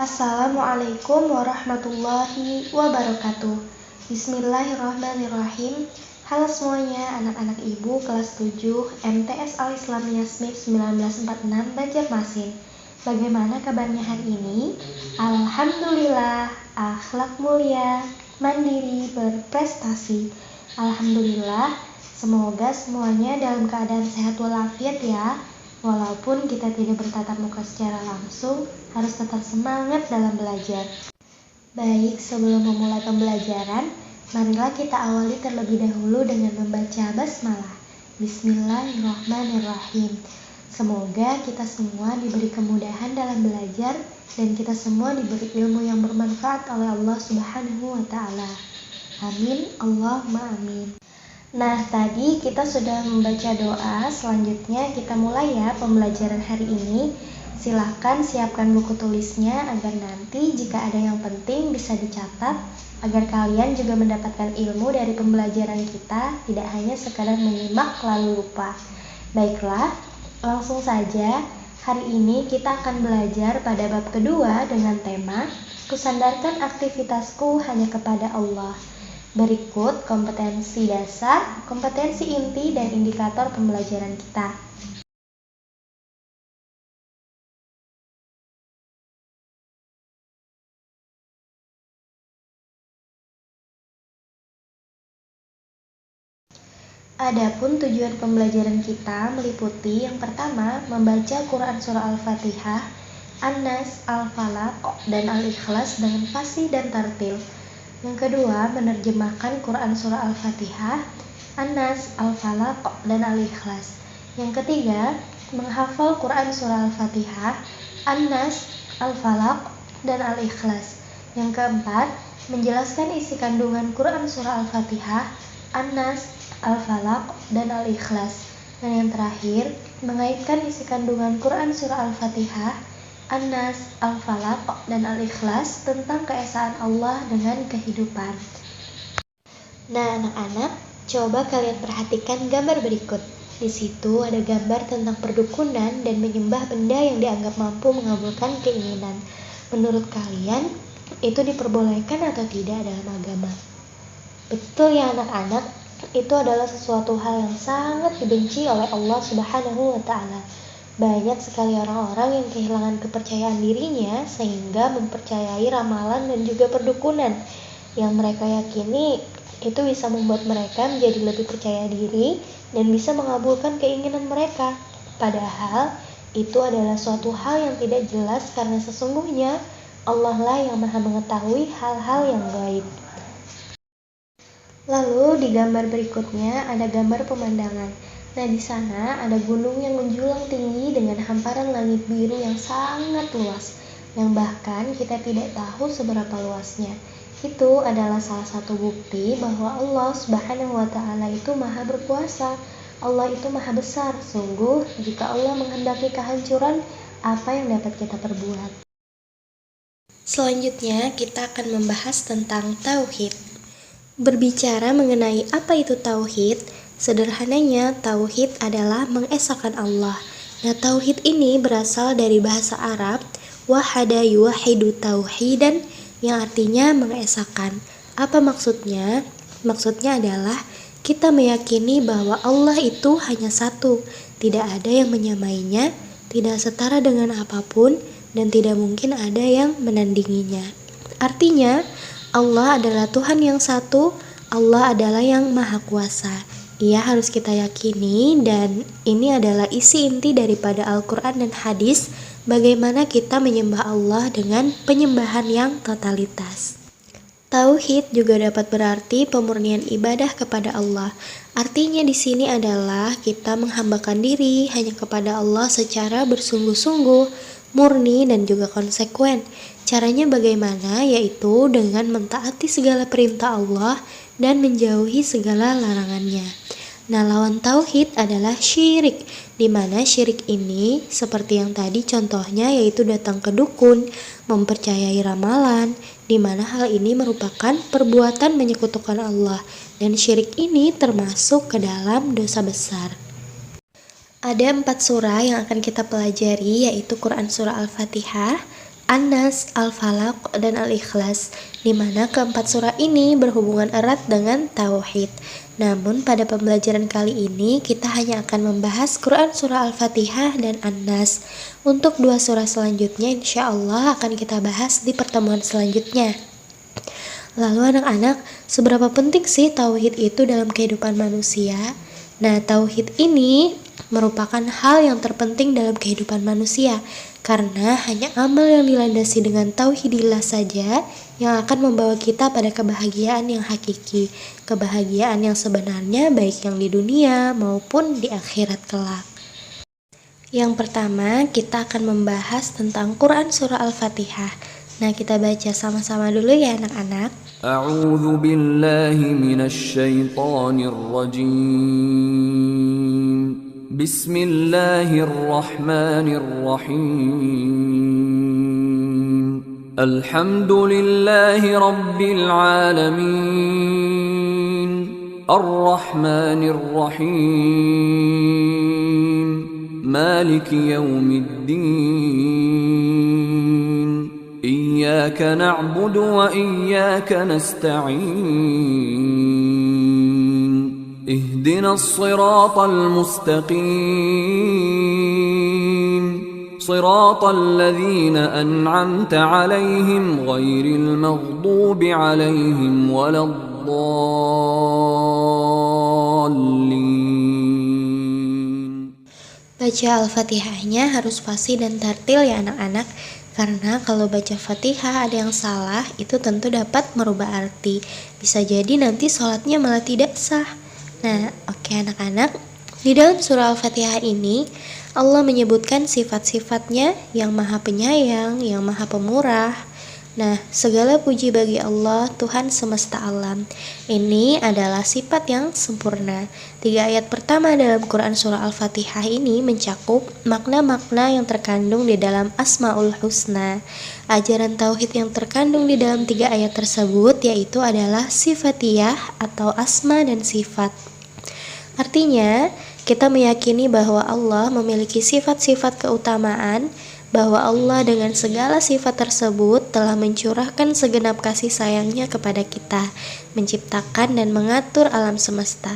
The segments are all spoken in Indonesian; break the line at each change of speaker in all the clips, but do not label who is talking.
Assalamualaikum warahmatullahi wabarakatuh. Bismillahirrahmanirrahim. Halo semuanya, anak-anak ibu kelas 7 MTS Al-Islamiyah SMIP 1946 Banjarmasin. Bagaimana kabarnya hari ini? Alhamdulillah, akhlak mulia, mandiri, berprestasi. Alhamdulillah, semoga semuanya dalam keadaan sehat walafiat ya. Walaupun kita tidak bertatap muka secara langsung, harus tetap semangat dalam belajar. Baik, sebelum memulai pembelajaran, marilah kita awali terlebih dahulu dengan membaca basmalah. Bismillahirrahmanirrahim. Semoga kita semua diberi kemudahan dalam belajar dan kita semua diberi ilmu yang bermanfaat oleh Allah Subhanahu wa Ta'ala. Amin, Allahumma amin. Nah, tadi kita sudah membaca doa, selanjutnya kita mulai ya pembelajaran hari ini. Silahkan siapkan buku tulisnya agar nanti jika ada yang penting bisa dicatat, agar kalian juga mendapatkan ilmu dari pembelajaran kita, tidak hanya sekadar menyimak lalu lupa. Baiklah, langsung saja. Hari ini kita akan belajar pada bab kedua dengan tema Kusandarkan aktivitasku hanya kepada Allah. Berikut kompetensi dasar, kompetensi inti, dan indikator pembelajaran kita. Adapun tujuan pembelajaran kita meliputi yang pertama, membaca Quran Surah Al-Fatihah, An-Nas, Al-Falaq, dan Al-Ikhlas dengan fasih dan tartil. Yang kedua, menerjemahkan Quran Surah Al-Fatihah, An-Nas, Al-Falaq, dan Al-Ikhlas. Yang ketiga, menghafal Quran Surah Al-Fatihah, An-Nas, Al-Falaq, dan Al-Ikhlas. Yang keempat, menjelaskan isi kandungan Quran Surah Al-Fatihah, An-Nas, Al-Falaq, dan Al-Ikhlas. Dan yang terakhir, mengaitkan isi kandungan Quran Surah Al-Fatihah, An-Nas, Al-Falaq, dan Al-Ikhlas tentang keesaan Allah dengan kehidupan. Nah, anak-anak, coba kalian perhatikan gambar berikut. Di situ ada gambar tentang perdukunan dan menyembah benda yang dianggap mampu mengabulkan keinginan. Menurut kalian, itu diperbolehkan atau tidak dalam agama? Betul ya anak-anak, itu adalah sesuatu hal yang sangat dibenci oleh Allah Subhanahu wa Ta'ala. Banyak sekali orang-orang yang kehilangan kepercayaan dirinya sehingga mempercayai ramalan dan juga perdukunan yang mereka yakini itu bisa membuat mereka menjadi lebih percaya diri dan bisa mengabulkan keinginan mereka. Padahal itu adalah suatu hal yang tidak jelas karena sesungguhnya Allah lah yang maha mengetahui hal-hal yang gaib. Lalu di gambar berikutnya ada gambar pemandangan. Nah, di sana ada gunung yang menjulang tinggi dengan hamparan langit biru yang sangat luas, yang bahkan kita tidak tahu seberapa luasnya. Itu adalah salah satu bukti bahwa Allah Subhanahu wa Ta'ala itu maha berkuasa. Allah itu maha besar. Sungguh, jika Allah menghendaki kehancuran, apa yang dapat kita perbuat? Selanjutnya, kita akan membahas tentang tauhid. Berbicara mengenai apa itu tauhid, sederhananya tauhid adalah mengesahkan Allah. Nah, tauhid ini berasal dari bahasa Arab wahada yuwahidu tauhidan, yang artinya mengesahkan. Apa maksudnya? Maksudnya adalah kita meyakini bahwa Allah itu hanya satu, tidak ada yang menyamainya, tidak setara dengan apapun, dan tidak mungkin ada yang menandinginya. Artinya, Allah adalah Tuhan yang satu, Allah adalah yang maha kuasa. Ia harus kita yakini, dan ini adalah isi inti daripada Al-Quran dan hadis, bagaimana kita menyembah Allah dengan penyembahan yang totalitas. Tauhid juga dapat berarti pemurnian ibadah kepada Allah. Artinya di sini adalah kita menghambakan diri hanya kepada Allah secara bersungguh-sungguh, murni, dan juga konsekuen. Caranya bagaimana? Yaitu dengan mentaati segala perintah Allah dan menjauhi segala larangannya. Nah, lawan tauhid adalah syirik, di mana syirik ini seperti yang tadi contohnya yaitu datang ke dukun, mempercayai ramalan, di mana hal ini merupakan perbuatan menyekutukan Allah, dan syirik ini termasuk ke dalam dosa besar. Ada 4 surah yang akan kita pelajari, yaitu Quran Surah Al-Fatihah, An-Nas, Al-Falaq, dan Al-Ikhlas, di mana keempat surah ini berhubungan erat dengan tauhid. Namun pada pembelajaran kali ini kita hanya akan membahas Quran surah Al-Fatihah dan An-Nas. Untuk dua surah selanjutnya insya Allah akan kita bahas di pertemuan selanjutnya. Lalu anak-anak, seberapa penting sih tauhid itu dalam kehidupan manusia? Nah, tauhid ini merupakan hal yang terpenting dalam kehidupan manusia, karena hanya amal yang dilandasi dengan tauhidillah saja yang akan membawa kita pada kebahagiaan yang hakiki, kebahagiaan yang sebenarnya baik yang di dunia maupun di akhirat kelak. Yang pertama, kita akan membahas tentang Quran surah Al-Fatihah. Nah, kita baca sama-sama dulu ya anak-anak.
A'udzu billahi minasy syaithanir rajim. Bismillahirrahmanirrahim. Alhamdulillahi rabbil alamin. Ar-Rahmanir Rahim. Maliki yaumiddin. Iyyaka na'budu wa iyyaka nasta'in. Ihdinas siratal mustaqim. Siratal ladzina an'amta 'alaihim ghairil maghdubi 'alaihim waladdallin.
Baca Al-Fatihahnya harus fasih dan tartil ya anak-anak. Karena kalau baca Fatihah ada yang salah, itu tentu dapat merubah arti. Bisa jadi nanti sholatnya malah tidak sah. Nah, oke anak-anak, di dalam surah Al-Fatihah ini, Allah menyebutkan sifat-sifatnya yang maha penyayang, yang maha pemurah. Nah, segala puji bagi Allah, Tuhan semesta alam. Ini adalah sifat yang sempurna. 3 ayat pertama dalam Quran surah Al-Fatihah ini mencakup makna-makna yang terkandung di dalam Asmaul Husna. Ajaran tauhid yang terkandung di dalam 3 ayat tersebut yaitu adalah sifatiyah atau asma dan sifat. Artinya, kita meyakini bahwa Allah memiliki sifat-sifat keutamaan, bahwa Allah dengan segala sifat tersebut telah mencurahkan segenap kasih sayangnya kepada kita, menciptakan dan mengatur alam semesta.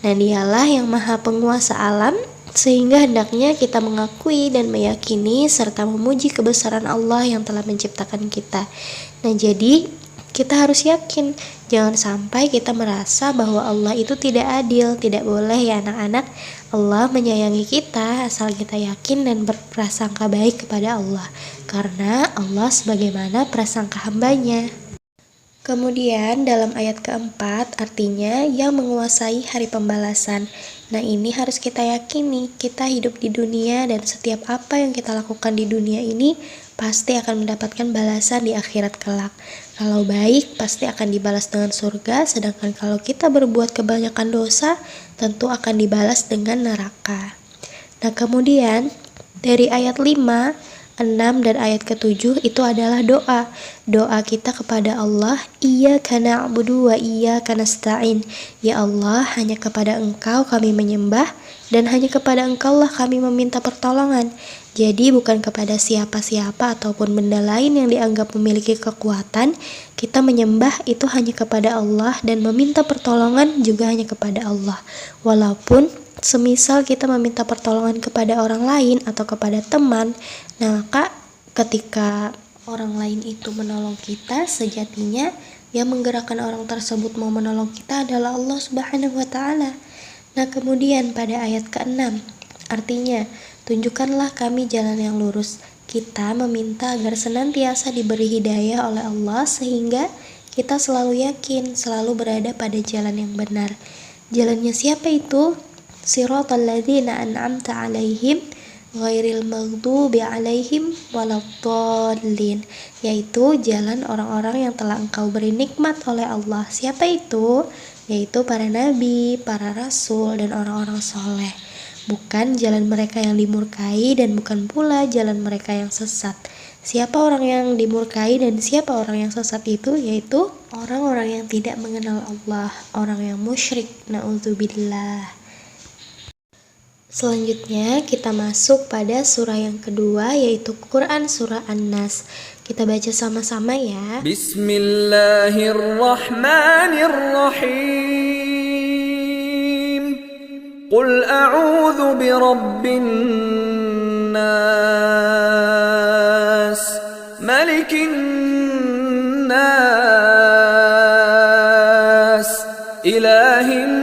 Nah, dialah yang maha penguasa alam, sehingga hendaknya kita mengakui dan meyakini serta memuji kebesaran Allah yang telah menciptakan kita. Nah, jadi kita harus yakin, jangan sampai kita merasa bahwa Allah itu tidak adil. Tidak boleh ya anak-anak. Allah menyayangi kita asal kita yakin dan berprasangka baik kepada Allah, karena Allah sebagaimana prasangka hambanya. Kemudian dalam ayat keempat artinya yang menguasai hari pembalasan. Nah, ini harus kita yakini, kita hidup di dunia dan setiap apa yang kita lakukan di dunia ini pasti akan mendapatkan balasan di akhirat kelak. Kalau baik pasti akan dibalas dengan surga, sedangkan kalau kita berbuat kebanyakan dosa tentu akan dibalas dengan neraka. Nah, kemudian dari ayat 5, 6 dan ayat ke-7 itu adalah doa. Doa kita kepada Allah, Iyyaka na'budu wa iyyaka nasta'in. Ya Allah, hanya kepada Engkau kami menyembah dan hanya kepada Engkau lah kami meminta pertolongan. Jadi bukan kepada siapa-siapa ataupun benda lain yang dianggap memiliki kekuatan. Kita menyembah itu hanya kepada Allah dan meminta pertolongan juga hanya kepada Allah. Walaupun semisal kita meminta pertolongan kepada orang lain atau kepada teman, nah maka ketika orang lain itu menolong kita, sejatinya yang menggerakkan orang tersebut mau menolong kita adalah Allah Subhanahu wa Ta'ala. Nah, kemudian pada ayat ke-6 artinya, tunjukkanlah kami jalan yang lurus. Kita meminta agar senantiasa diberi hidayah oleh Allah sehingga kita selalu yakin, selalu berada pada jalan yang benar. Jalannya siapa itu? Siratal ladzina an'amta 'alaihim ghairil maghdubi 'alaihim waladdallin, yaitu jalan orang-orang yang telah Engkau beri nikmat oleh Allah. Siapa itu? Yaitu para nabi, para rasul, dan orang-orang soleh. Bukan jalan mereka yang dimurkai dan bukan pula jalan mereka yang sesat. Siapa orang yang dimurkai dan siapa orang yang sesat itu? Yaitu orang-orang yang tidak mengenal Allah, orang yang musyrik. Na'udzubillah. Selanjutnya kita masuk pada surah yang kedua, yaitu Quran surah An-Nas. Kita baca sama-sama ya.
Bismillahirrahmanirrahim. Qul a'udzu birabbin nas, malikin nas, ilahin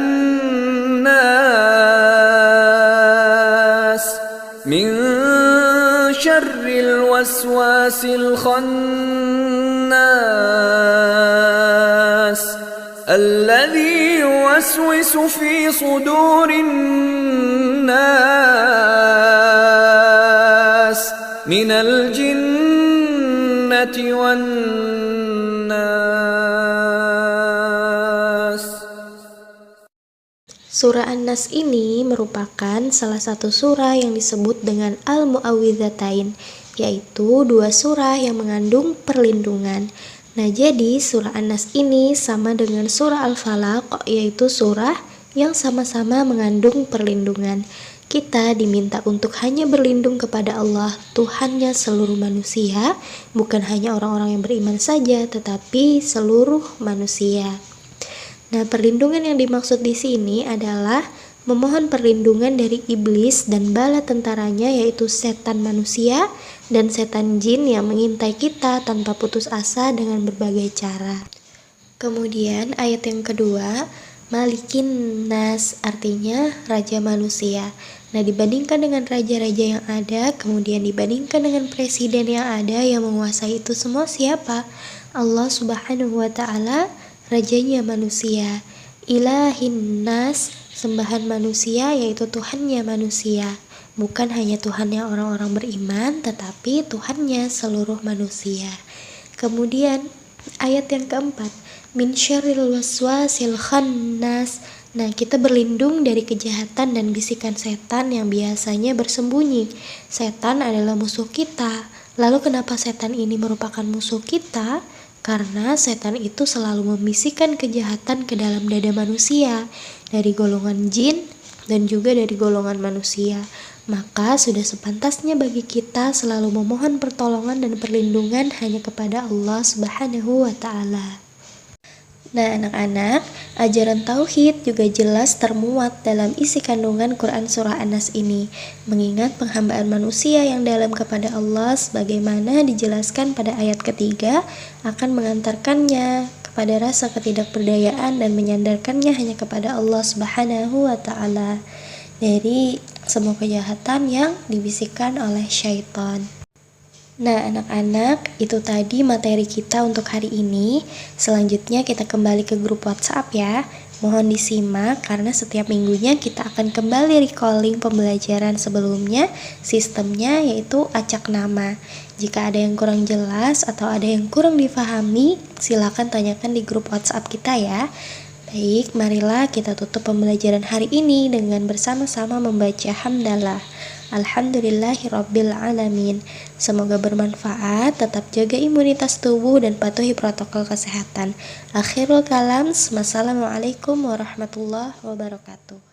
nas, min syarril waswasil khannas, alladzi yuwaswisu fi sudurin nas, minal jinnati wan nas.
Surah An-Nas ini merupakan salah satu surah yang disebut dengan Al-Mu'awwidzatain, yaitu dua surah yang mengandung perlindungan. Nah, jadi surah An-Nas ini sama dengan surah Al-Falaq, yaitu surah yang sama-sama mengandung perlindungan. Kita diminta untuk hanya berlindung kepada Allah, Tuhannya seluruh manusia, bukan hanya orang-orang yang beriman saja, tetapi seluruh manusia. Nah, perlindungan yang dimaksud di sini adalah memohon perlindungan dari iblis dan bala tentaranya, yaitu setan manusia dan setan jin yang mengintai kita tanpa putus asa dengan berbagai cara. Kemudian ayat yang kedua, Malikin Nas, artinya raja manusia. Nah, dibandingkan dengan raja-raja yang ada, kemudian dibandingkan dengan presiden yang ada yang menguasai itu semua, siapa? Allah Subhanahu wa Ta'ala, rajanya manusia. Ilahin Nas, sembahan manusia, yaitu Tuhannya manusia. Bukan hanya Tuhannya orang-orang beriman, tetapi Tuhannya seluruh manusia. Kemudian ayat yang keempat, min syarril waswasil khannas. Nah, kita berlindung dari kejahatan dan bisikan setan yang biasanya bersembunyi. Setan adalah musuh kita. Lalu kenapa setan ini merupakan musuh kita? Karena setan itu selalu membisikkan kejahatan ke dalam dada manusia, dari golongan jin dan juga dari golongan manusia. Maka sudah sepantasnya bagi kita selalu memohon pertolongan dan perlindungan hanya kepada Allah Subhanahu wa Ta'ala. Nah, anak-anak, ajaran tauhid juga jelas termuat dalam isi kandungan Quran surah An-Nas ini, mengingat penghambaan manusia yang dalam kepada Allah sebagaimana dijelaskan pada ayat ketiga akan mengantarkannya kepada rasa ketidakberdayaan dan menyandarkannya hanya kepada Allah Subhanahu wa Ta'ala dari semua kejahatan yang dibisikkan oleh syaitan. Nah, anak-anak, itu tadi materi kita untuk hari ini. Selanjutnya kita kembali ke grup WhatsApp ya. Mohon disimak karena setiap minggunya kita akan kembali recalling pembelajaran sebelumnya. Sistemnya yaitu acak nama. Jika ada yang kurang jelas atau ada yang kurang difahami, silakan tanyakan di grup WhatsApp kita ya. Baik, marilah kita tutup pembelajaran hari ini dengan bersama-sama membaca hamdalah. Alhamdulillahirabbil alamin. Semoga bermanfaat, tetap jaga imunitas tubuh dan patuhi protokol kesehatan. Akhirul kalam, wassalamualaikum warahmatullahi wabarakatuh.